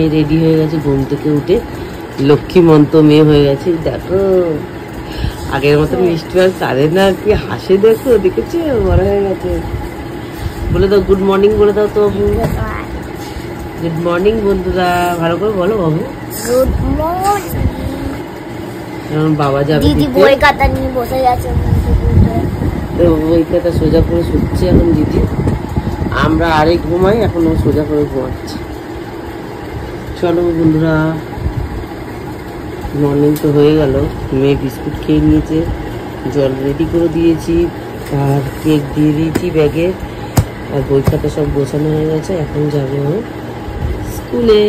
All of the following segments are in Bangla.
মেয়ে রেডি হয়ে গেছে ঘুম থেকে উঠে, লক্ষ্মীমন্ত মেয়ে হয়ে গেছে। দেখো আগের মতো মিষ্টি আর কাঁদে না, কি হাসে, দেখো দেখেছো, বড় হয়ে গেছে। বলে দাও গুড মর্নিং বলে দাও তো। গুড মর্নিং বন্ধুরা, ভালো করে বলো বাবু। Good morning. এখন বাবা যাবে, দিদি বই খাতা নিয়ে বসে গেছে, বই খাতা সোজা করে শুচ্ছে এখন দিদি। আমরা আরে ঘুমাই, এখন ও সোজা করে ঘুমাচ্ছে। চলো বন্ধুরা, মর্নিং তো হয়ে গেল। মেয়ে বিস্কুট খেয়ে নিয়েছে, জল রেডি করে দিয়েছি, আর কেক দিয়ে দিয়েছি ব্যাগে, আর বই খাতা সব গোছানো হয়ে গেছে। এখন যাবে ও স্কুলে।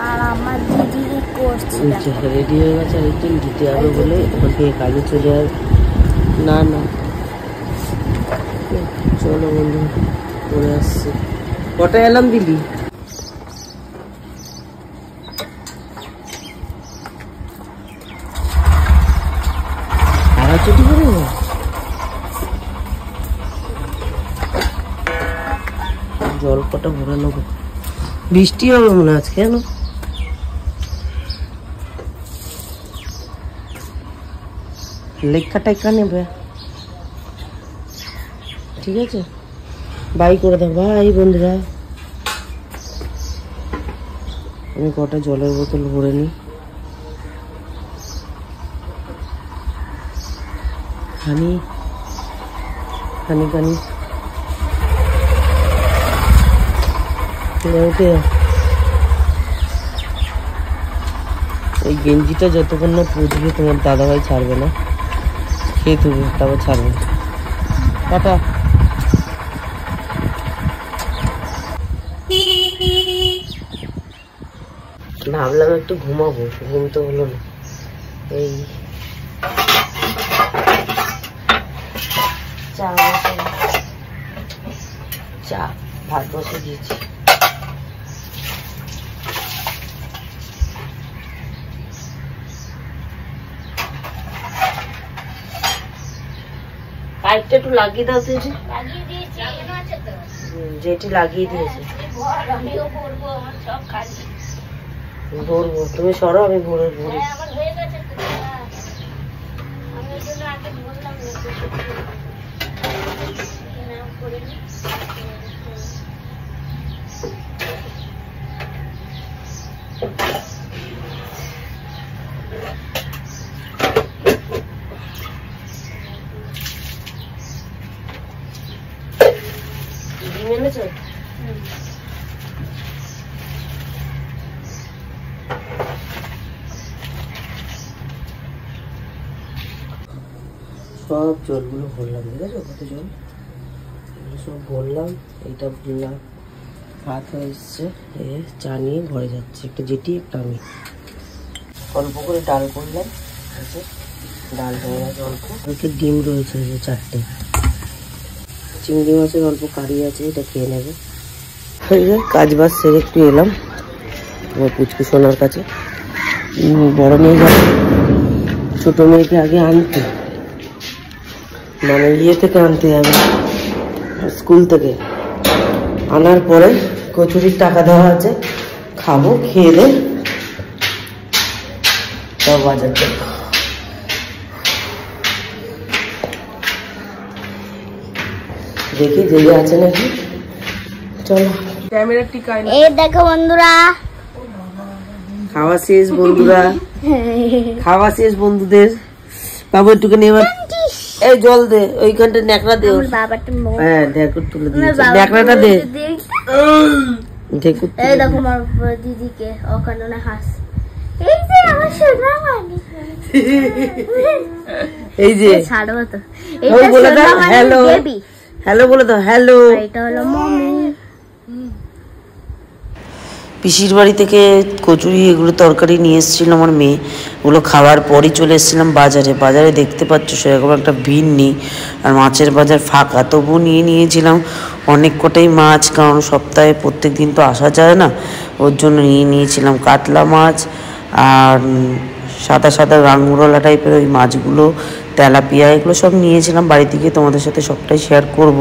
আর আমার দিদি করছে রেডি হয়ে গেছে, আরেকজন দিতে হবে বলে ওকে কাজে চলে যাবে। না না চলো বন্ধু, পরে আসছে। কটায় এলাম দিলি? ছুটি করে জল কটা ভরে নেবো, বৃষ্টি হবে মনে হয় আজকে। কেন লেখা টেখা নেবে? ঠিক আছে, বাই করে দাও। বাই বন্ধুরা, আমি কটা জলের বোতল ভরে নিই। হানি হানি কানি উঠে। ওই গেঞ্জিটা যতক্ষণ না পুজবে তোমার দাদাভাই ছাড়বে না, খেয়ে তুলবে তারপর ছাড়বে। টাটা। ভাবলাম একটু ঘুমাবো, ঘুম তো হলো না। এই চা ভাত বসে দিয়েছি। পাইপটা একটু লাগিয়ে দাও তো, যেটি লাগিয়ে দিয়েছে ভরবো। তুমি সরো, আমি ভরে ভরি। সব জলগুলো ভরলাম, ঠিক আছে? কত জল সব ভরলাম। এইটা ভরলাম, ভাত হয়ে এসছে। চা নিয়ে ঘরে যাচ্ছে, একটা যেটি একটা আমি। অল্প করে ডাল করলাম, আছে ডাল হয়ে গেছে অল্প। ওকে ডিম রয়েছে চারটে, চিংড়ি মাছের অল্প কারি আছে, এটা খেয়ে নেবে। কাজ বাজ সেরে একটু এলাম আমার পুচকু সোনার কাছে। বড় মেয়ে যাবে ছোট মেয়েকে আগে আনতে, মানে ইয়ে থেকে আনতে যাবে, স্কুল থেকে। আনার পরে কচুরির টাকা দেওয়া আছে, খাবো, খেয়ে দে সব বাজার থেকে। দেখি যে আছে নাকি। চলো ক্যামেরা টিকায়। এই দেখো বন্ধুরা, খাওয়া শেষ বন্ধুরা, খাওয়া শেষ বন্ধুদের। বাবু একটুখানি এবার এই জল দে, ওইখানটা ন্যাকড়া দে। হ্যাঁ ঢেকুর তুলে দিয়েছে, ন্যাকড়াটা দে। ঢেকুর এই দেখো আমার দিদিকে ওখানে হাস। এই যে আমার সোনা মানি, এই যে ছাড়ো তো। এই বলে দাও হ্যালো, হ্যালো বলে দাও হ্যালো। এটা হলো মমি। পিসির বাড়ি থেকে কচুরি এগুলো তরকারি নিয়ে এসেছিল আমার মেয়ে। ওগুলো খাওয়ার পরই চলে এসেছিলাম বাজারে। বাজারে দেখতে পাচ্ছ সেরকম একটা ভিড় নেই, আর মাছের বাজার ফাঁকা। তবুও নিয়েছিলাম অনেক কটাই মাছ, কারণ সপ্তাহে প্রত্যেক দিন তো আসা যায় না, ওর জন্য নিয়েছিলাম কাতলা মাছ আর সাদা সাদা রাঙুরলা টাইপের ওই মাছগুলো, তেলাপিয়া, এগুলো সব নিয়েছিলাম বাড়ি থেকে। তোমাদের সাথে সবটাই শেয়ার করব।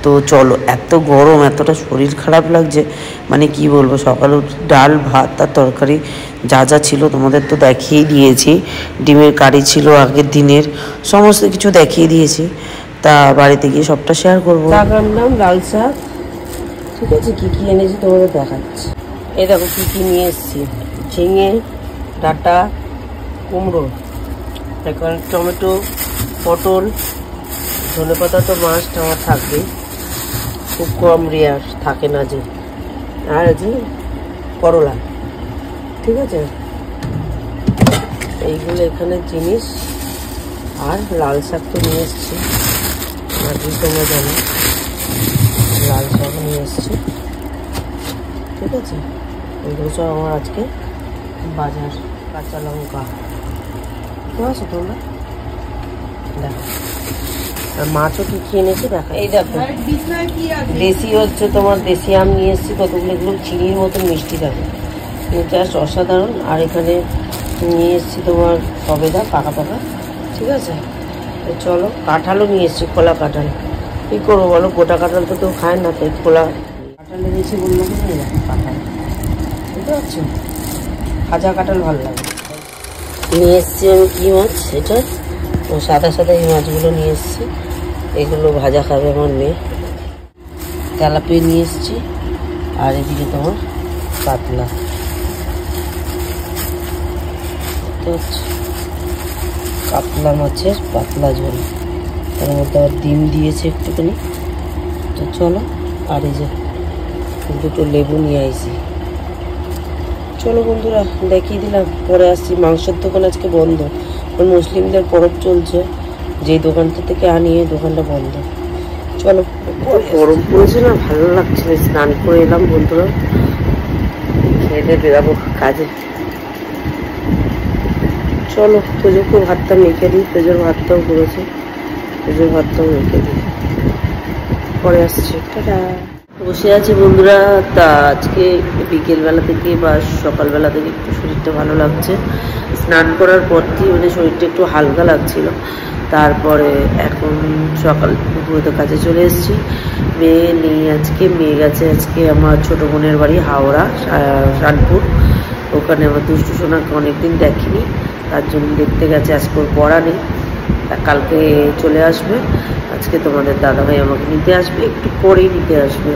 তো চলো, এত গরম, এতটা শরীর খারাপ লাগছে, মানে কি বলবো। সকালে ডাল ভাত আর তরকারি যা যা ছিল তোমাদের তো দেখিয়ে দিয়েছি। ডিমের কারি ছিল আগের দিনের, সমস্ত কিছু দেখিয়ে দিয়েছি। তা বাড়িতে গিয়ে সবটা শেয়ার করবো। শাক আনলাম, লাল শাক, ঠিক আছে। কী কী এনেছি তোমাদের দেখাচ্ছি। এই দেখো কী কী নিয়ে এসেছি। ঝিঙে, ডাঁটা, কুমড়ো, এখানে টমেটো, পটল, ধনেপাতা তো মাস্ট আমার থাকবেই, খুব কম রেয়ার থাকে না যে। আর আছে করলা, ঠিক আছে। এইগুলো এখানে জিনিস। আর লাল শাক তো নিয়ে এসছি, আজকে তোমরা জানো লাল শাক নিয়ে এসছি, ঠিক আছে। এগুলো সব আমার আজকে বাজার। কাঁচা লঙ্কা, ঠিক আছে তোমরা দেখো। আর মাছও কি কি এনেছি দেখা। এই দেখো দেশি হচ্ছে তোমার, দেশি আম নিয়ে এসেছি কতগুলো, এগুলো চিনির মতন মিষ্টি থাকে, জাস্ট অসাধারণ। আর এখানে নিয়ে এসেছি তোমার সবেদা, পাকা পাকা, ঠিক আছে। চলো, কাঁঠালও নিয়ে এসেছি, খোলা কাঁঠাল। কী করবো বলো, গোটা কাঁঠাল তো কেউ খায় না, তাই খোলা কাঁঠাল এনেছি বললো কি নিয়ে যাবো কাঁঠাল, বুঝতে পারছো। ভাজা কাঁঠাল ভালো লাগে। নিয়ে এসছি আমি কী মাছ, এটা সাদা সাদা এই মাছগুলো নিয়ে এসছি, এগুলো ভাজা খাবে আমার মেয়ে। তেলাপিয়া নিয়ে এসছি, আর এদিকে তোমার পাতলা, কাতলা মাছের পাতলা ঝোল, তার মধ্যে আবার ডিম দিয়েছে একটুখানি। তো চলো, আর এই যে দুটো লেবু নিয়ে আইছি। চলো বন্ধুরা, দেখিয়ে দিলাম, পরে আসছি। মাংসের দোকান আজকে বন্ধ, মুসলিমদের পরব চলছে, যেই দোকানটা থেকে আনিয়ে দোকানটা বন্ধ। চলো, গরম পড়েছে না, ভালো লাগছে না। স্নান করে এলাম বন্ধুরা, খেয়ে বেরাবো কাজে। চলো, তেজোকে ভাতটা মেখে দিই, তেজোর ভাতটাও করেছে, তেজোর ভাতটাও মেখে দিই, পরে আসছি। টাটা। বসে আছি বন্ধুরা। তা আজকে বিকেলবেলা থেকে বা সকালবেলা থেকে একটু শরীরটা ভালো লাগছে। স্নান করার পর থেকে মানে শরীরটা একটু হালকা লাগছিল। তারপরে এখন সকাল দুপুরে কাজে চলে এসেছি। মেয়ে নেই আজকে, মেয়ে গেছে আজকে আমার ছোটো বোনের বাড়ি হাওড়া, রানপুর। ওখানে আমার দুষ্টু সোনাকে অনেকদিন দেখিনি, তার জন্য দেখতে গেছে। আজকে ওর পড়া নেই, কালকে চলে আসবে। আজকে তোমাদের দাদাভাই আমাকে নিতে আসবে, একটু পরেই নিতে আসবে।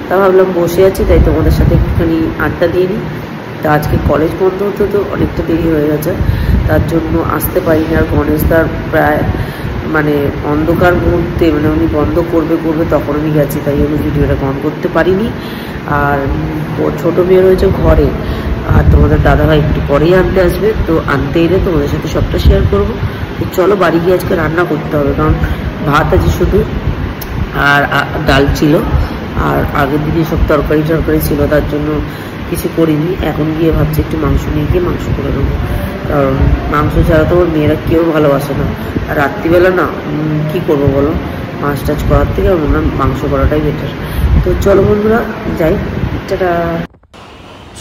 তা ভাবলাম বসে আছি, তাই তোমাদের সাথে একটুখানি আড্ডা দিয়ে নিই। তা আজকে কলেজ বন্ধ হতে তো অনেকটা দেরি হয়ে গেছে, তার জন্য আসতে পারিনি। আর গণেশদার প্রায় মানে অন্ধকার মুহূর্তে, মানে উনি বন্ধ করবে তখন আমি গেছি, তাই আমি ভিডিওটা অন করতে পারিনি। আর ছোটো মেয়ে রয়েছে ঘরে, আর তোমাদের দাদাভাই একটু পরেই আনতে আসবে। তো আনতে এলে তোমাদের সাথে সবটা শেয়ার করবো। তো চলো, বাড়ি গিয়ে আজকে রান্না করতে হবে, কারণ ভাত আছে শুধু, আর ডাল ছিল, আর আগের দিনে সব তরকারি ছিল, তার জন্য কিছু করিনি। এখন গিয়ে ভাবছি একটু মাংস নিয়ে গিয়ে মাংস করে দেবো, কারণ মাংস ছাড়া তো ওর মেয়েরা কেউ ভালোবাসে না। আর রাত্রিবেলা না কী করবো বলো, মাছ টাছ করার থেকে আমার মনে হয় মাংস করাটাই বেটার। তো চলো বন্ধুরা যাই, টাটা।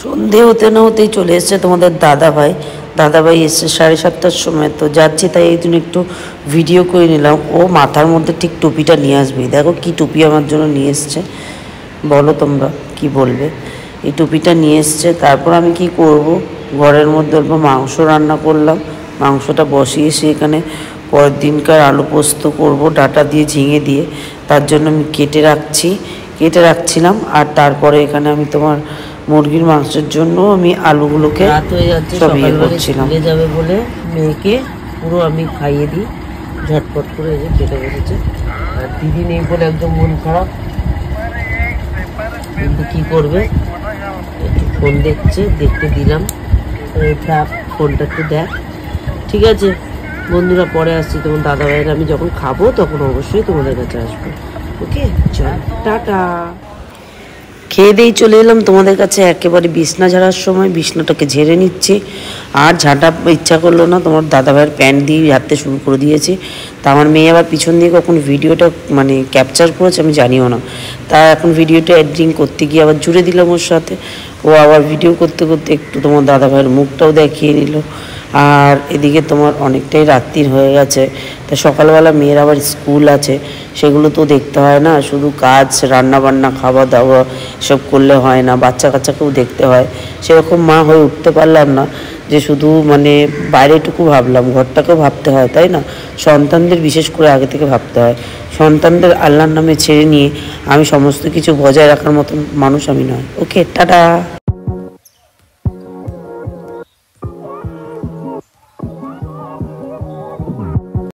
সন্ধে হতে না হতেই চলে এসছে তোমাদের দাদাভাই এসছে 7:30টার সময়। তো যাচ্ছি, তাই এই জন্য একটু ভিডিও করে নিলাম। ও মাথার মধ্যে ঠিক টুপিটা নিয়ে আসবে, দেখো কি টুপি আমার জন্য নিয়ে এসছে, বলো তোমরা কি বলবে। এই টুপিটা নিয়ে এসছে। তারপর আমি কি করব, ঘরের মধ্যে অল্প মাংস রান্না করলাম, মাংসটা বসিয়েছি এখানে। পরের দিনকার আলু পোস্ত করব ডাঁটা দিয়ে, ঝিঙে দিয়ে, তার জন্য আমি কেটে রাখছিলাম। আর তারপরে এখানে আমি তোমার মুরগির মাংসের জন্য আমি আলুগুলোকে রাত হয়ে যাচ্ছে, সব ইয়ে করছিলাম। যাবে বলে মেয়েকে পুরো আমি খাইয়ে দিই, ঝটপট করে এই যে কেটে বসেছে। আর দিদি নেই বলে একদম মন খারাপ, কিন্তু কী করবে, একটু ফোন দেখতে দিলাম। ফোনটা একটু দেখ, ঠিক আছে বন্ধুরা। পরে আসছি, তোমার দাদাভাইয়ের আমি যখন খাবো তখন অবশ্যই তোমাদের কাছে আসবো। ওকে, চল টাটা। খেয়ে দিয়েই চলে এলাম তোমাদের কাছে। একেবারে বিছনা ঝাড়ার সময় বিছনাটাকে ঝেড়ে নিচ্ছি, আর ঝাঁটা ইচ্ছা করলো না, তোমার দাদাভাইয়ের প্যান্ট দিয়ে ঝাড়তে শুরু করে দিয়েছি। তা আমার মেয়ে আবার পিছন দিয়ে কখন ভিডিওটা মানে ক্যাপচার করেছে আমি জানিও না। তা এখন ভিডিওটা এডিটিং করতে গিয়ে আবার জুড়ে দিলাম ওর সাথে। ও আবার ভিডিও করতে করতে একটু তোমার দাদাভাইয়ের মুখটাও দেখিয়ে নিল। আর এদিকে তোমার অনেকটাই রাত্রির হয়ে গেছে, তা সকালবেলা মেয়ের আবার স্কুল আছে, সেগুলো তো দেখতে হয় না, শুধু কাজ রান্না বান্না খাওয়া দাওয়া সব করলে হয় না, বাচ্চা কাচ্চাকেও দেখতে হয়। সেরকম মা হয়ে উঠতে পারলাম না যে শুধু মানে বাইরেটুকু ভাবলাম, ঘরটাকেও ভাবতে হয়, তাই না? সন্তানদের বিশেষ করে আগে থেকে ভাবতে হয়। সন্তানদের আল্লাহর নামে ছেড়ে নিয়ে আমি সমস্ত কিছু বজায় রাখার মতন মানুষ আমি নয়। ওকে, টাটা।